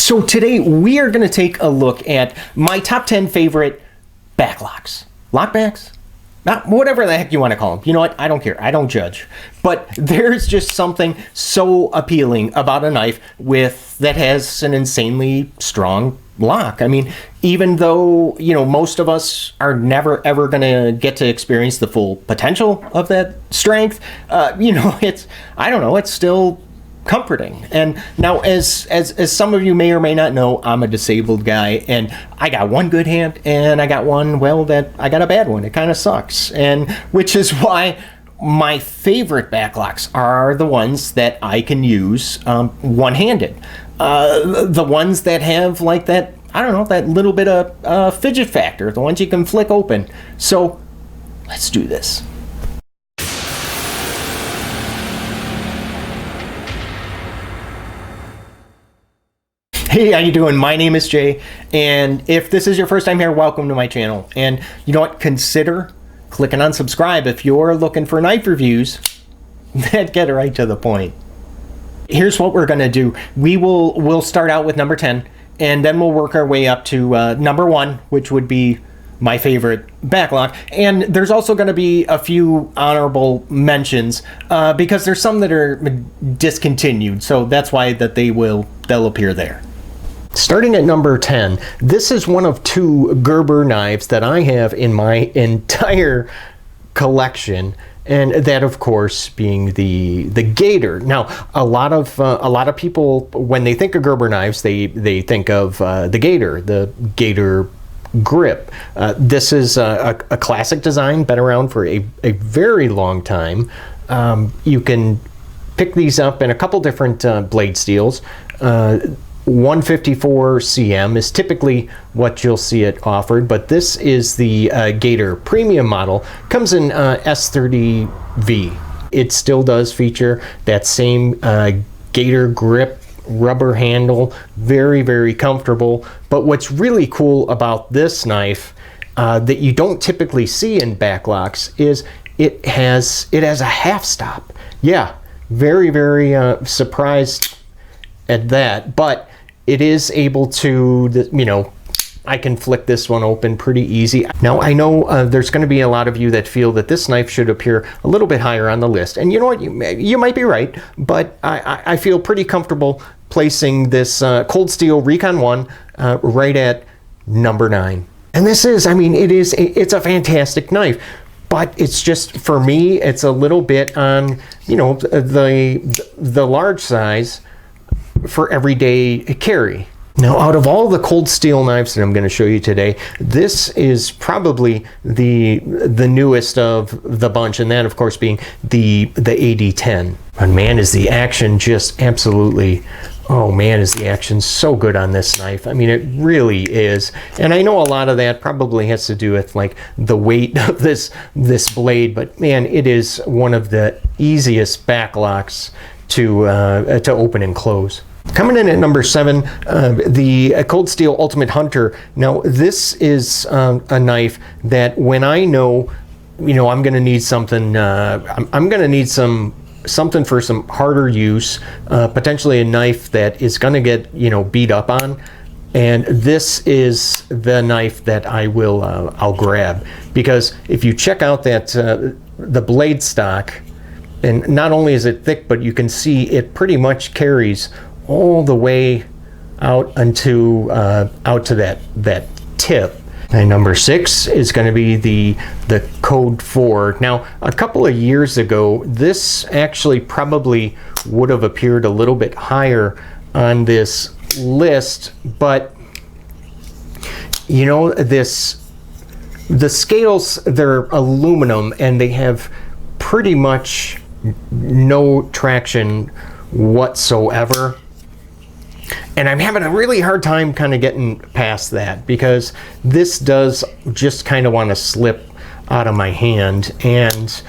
So today we are going to take a look at my top 10 favorite backlocks. Lockbacks? Not whatever the heck you want to call them. You know what? I don't care. I don't judge. But there's just something so appealing about a knife that has an insanely strong lock. I mean, even though, you know, most of us are never ever going to get to experience the full potential of that strength, you know, I don't know, it's still comforting. And now, as some of you may or may not know, I'm a disabled guy, and I got one good hand and I got one, well, that I got a bad one. It kind of sucks, and which is why my favorite backlocks are the ones that I can use one-handed. The ones that have like that, I don't know, that little bit of fidget factor, the ones you can flick open. So let's do this. Hey, how you doing? My name is Jay, and if this is your first time here, welcome to my channel. And you know what? Consider clicking on subscribe if you're looking for knife reviews that get right to the point. Here's what we're gonna do. We'll start out with number 10, and then we'll work our way up to number 1, which would be my favorite backlock. And there's also going to be a few honorable mentions because there's some that are discontinued, so that's why they'll appear there. Starting at number 10, this is one of 2 Gerber knives that I have in my entire collection, and that, of course, being the Gator. Now, a lot of people, when they think of Gerber knives, they think of the Gator grip. This is a classic design, been around for a very long time. You can pick these up in a couple different blade steels. 154 cm is typically what you'll see it offered, but this is the Gator premium model. Comes in S30V. It still does feature that same Gator grip, rubber handle, very, very comfortable. But what's really cool about this knife that you don't typically see in backlocks is it has a half stop. Yeah, very, very surprised at that, but it is able to, you know, I can flick this one open pretty easy. Now, I know there's going to be a lot of you that feel that this knife should appear a little bit higher on the list, and you know what, you might be right, but I feel pretty comfortable placing this Cold Steel Recon 1 right at number 9. And this is, I mean, it's a fantastic knife, but it's just, for me, it's a little bit on, you know, the large size for everyday carry. Now, out of all the Cold Steel knives that I'm going to show you today, this is probably the newest of the bunch, and that, of course, being the AD10. And man, is the action just absolutely, oh man, is the action so good on this knife. I mean, it really is. And I know a lot of that probably has to do with like the weight of this blade, but man, it is one of the easiest backlocks to open and close. Coming in at number 7, the Cold Steel Ultimate Hunter. Now, this is a knife that when I know, you know, I'm going to need something, I'm going to need something for some harder use, potentially a knife that is going to get, you know, beat up on. And this is the knife that I'll grab, because if you check out that the blade stock, and not only is it thick, but you can see it pretty much carries all the way out to that tip. And number 6 is going to be the Code 4. Now, a couple of years ago, this actually probably would have appeared a little bit higher on this list, but you know, the scales, they're aluminum, and they have pretty much no traction whatsoever. And I'm having a really hard time kind of getting past that, because this does just kind of want to slip out of my hand. And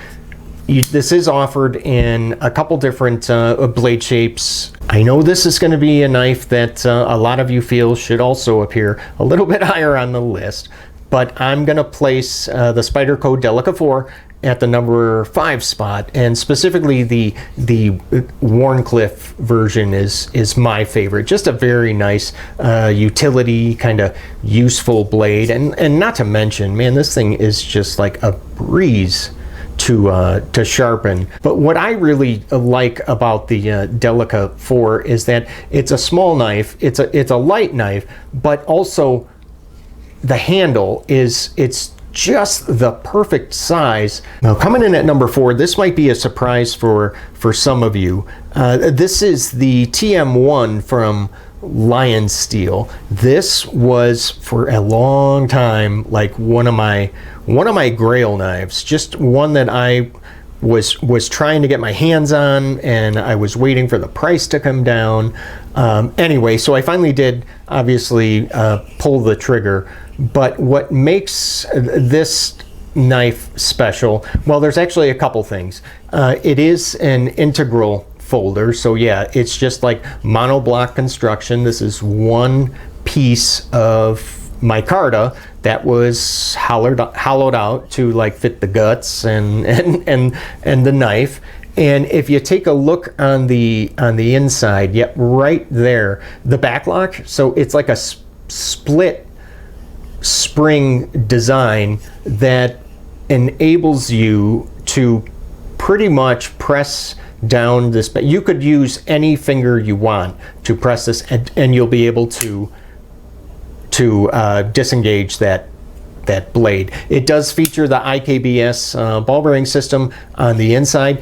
this is offered in a couple different blade shapes. I know this is going to be a knife that a lot of you feel should also appear a little bit higher on the list, but I'm going to place the Spyderco Delica 4 at the number 5 spot, and specifically the Wharncliffe version is my favorite. Just a very nice utility, kind of useful blade, and not to mention, man, this thing is just like a breeze to sharpen. But what I really like about the Delica 4 is that it's a small knife, it's a light knife, but also the handle it's just the perfect size. Now, coming in at number 4, this might be a surprise for some of you. This is the TM1 from LionSteel. This was for a long time like one of my grail knives, just one that I was trying to get my hands on, and I was waiting for the price to come down. Anyway, so I finally did obviously pull the trigger. But what makes this knife special, well, there's actually a couple things. It is an integral folder, so yeah, it's just like monoblock construction. This is one piece of micarta that was hollowed out to like fit the guts and the knife. And if you take a look on the inside, yep, right there, the backlock, so it's like a split spring design that enables you to pretty much press down this. But you could use any finger you want to press this, and you'll be able to disengage that blade. It does feature the IKBS ball bearing system on the inside.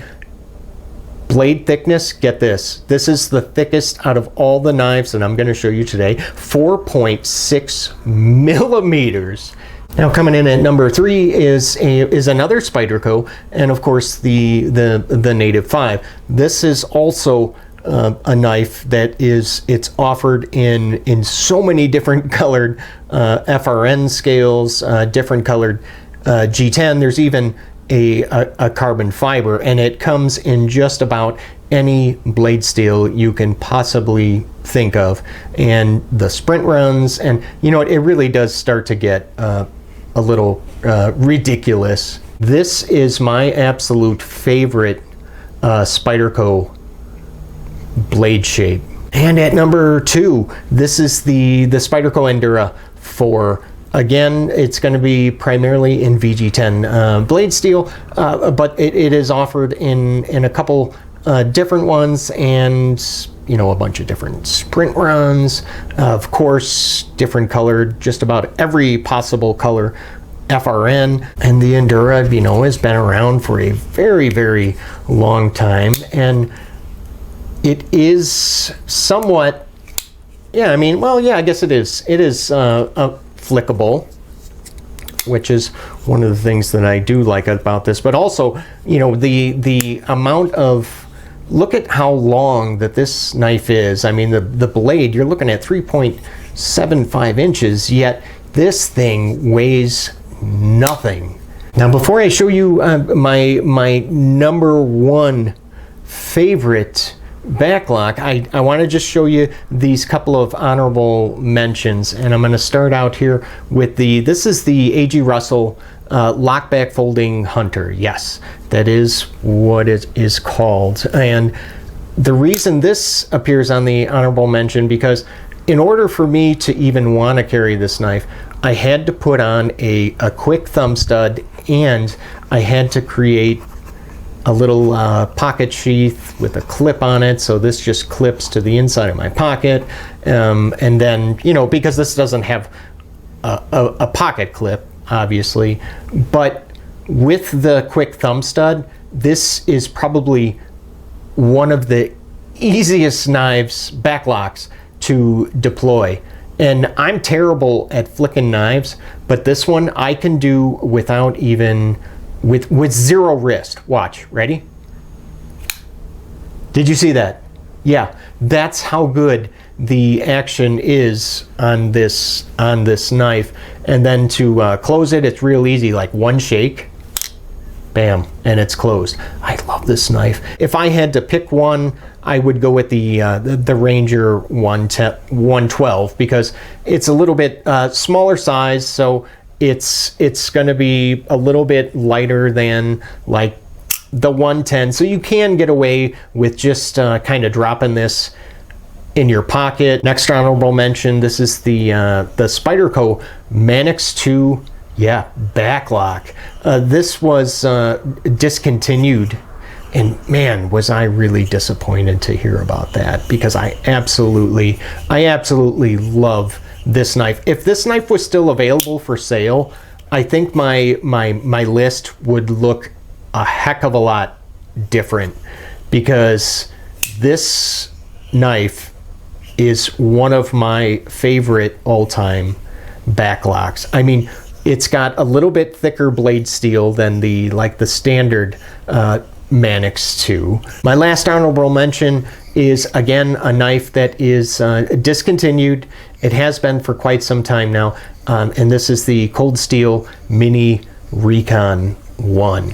Blade thickness, get this. This is the thickest out of all the knives that I'm going to show you today, 4.6 millimeters. Now, coming in at number 3 is another Spyderco, and of course the Native 5. This is also a knife that it's offered in so many different colored FRN scales, different colored G10. There's even a carbon fiber, and it comes in just about any blade steel you can possibly think of. And the sprint runs, and you know, it really does start to get a little ridiculous. This is my absolute favorite Spyderco blade shape. And at number 2, this is the Spyderco Endura 4. Again, it's going to be primarily in VG10 blade steel, but it is offered in a couple different ones, and you know, a bunch of different sprint runs, of course, different colored, just about every possible color FRN. And the Endura, you know, has been around for a very, very long time, and it is somewhat, yeah, I mean, well, yeah, I guess it is. It is flickable, which is one of the things that I do like about this. But also, you know, the amount of, look at how long that this knife is. I mean, the blade, you're looking at 3.75 inches, yet this thing weighs nothing. Now, before I show you my number 1 favorite backlock, I want to just show you these couple of honorable mentions, and I'm going to start out here with this is the A.G. Russell lockback folding hunter. Yes, that is what it is called. And the reason this appears on the honorable mention, because in order for me to even want to carry this knife, I had to put on a quick thumb stud, and I had to create a little pocket sheath with a clip on it, so this just clips to the inside of my pocket, and then, you know, because this doesn't have a pocket clip, obviously, but with the quick thumb stud, this is probably one of the easiest knives, backlocks, to deploy. And I'm terrible at flicking knives, but this one I can do without even with zero wrist. Watch, ready? Did you see that? Yeah, that's how good the action is on this knife. And then to close it, it's real easy, like one shake, bam, and it's closed. I love this knife. If I had to pick one, I would go with the Ranger 112, because it's a little bit smaller size, so it's going to be a little bit lighter than like the 110, so you can get away with just kind of dropping this in your pocket. Next honorable mention, this is the Spyderco Manix 2, backlock. This was discontinued, and man, was I really disappointed to hear about that, because I absolutely love this knife. If this knife was still available for sale, I think my list would look a heck of a lot different, because this knife is one of my favorite all-time backlocks. I mean, it's got a little bit thicker blade steel than the standard Manix 2. My last honorable mention is again a knife that is discontinued. It has been for quite some time now, and this is the Cold Steel Mini Recon 1.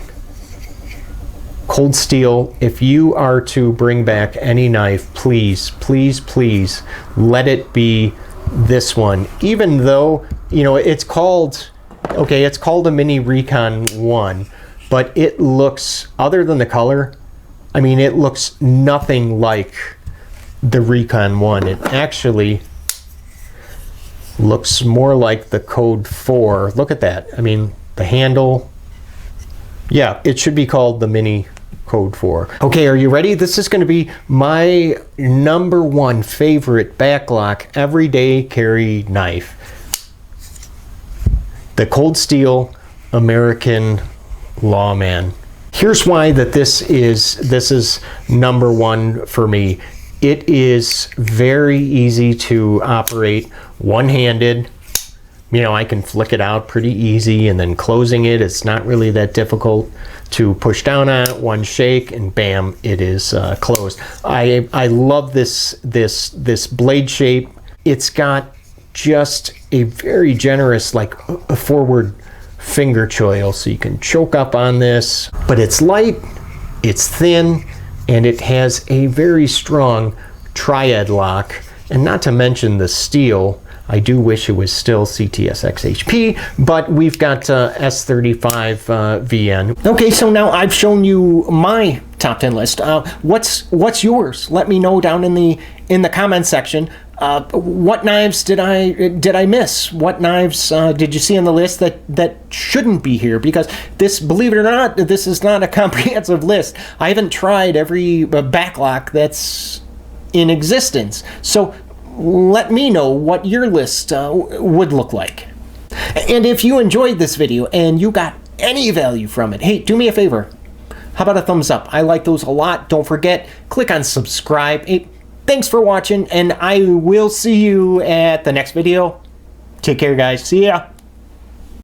Cold Steel, if you are to bring back any knife, please, please, please let it be this one. Even though, you know, it's called a Mini Recon 1, but it looks, other than the color, I mean, it looks nothing like the Recon 1. It actually looks more like the Code 4. Look at that. I mean, the handle. Yeah, it should be called the Mini Code 4. Okay, are you ready? This is going to be my #1 favorite backlock everyday carry knife. The Cold Steel American Lawman. Here's why that this is #1 for me. It is very easy to operate one-handed. You know, I can flick it out pretty easy, and then closing it, it's not really that difficult to push down on it, one shake, and bam, it is closed. I love this blade shape. It's got just a very generous, like, a forward finger choil, so you can choke up on this. But it's light, it's thin, and it has a very strong triad lock. And not to mention the steel. I do wish it was still CTSX HP, but we've got S35 VN. Okay, so now I've shown you my top 10 list. What's yours? Let me know down in the comment section. What knives did I miss? What knives did you see on the list that shouldn't be here? Because this, believe it or not, this is not a comprehensive list. I haven't tried every backlock that's in existence. So let me know what your list would look like. And if you enjoyed this video and you got any value from it, hey, do me a favor. How about a thumbs up? I like those a lot. Don't forget, click on subscribe. Hey, thanks for watching, and I will see you at the next video. Take care, guys. See ya.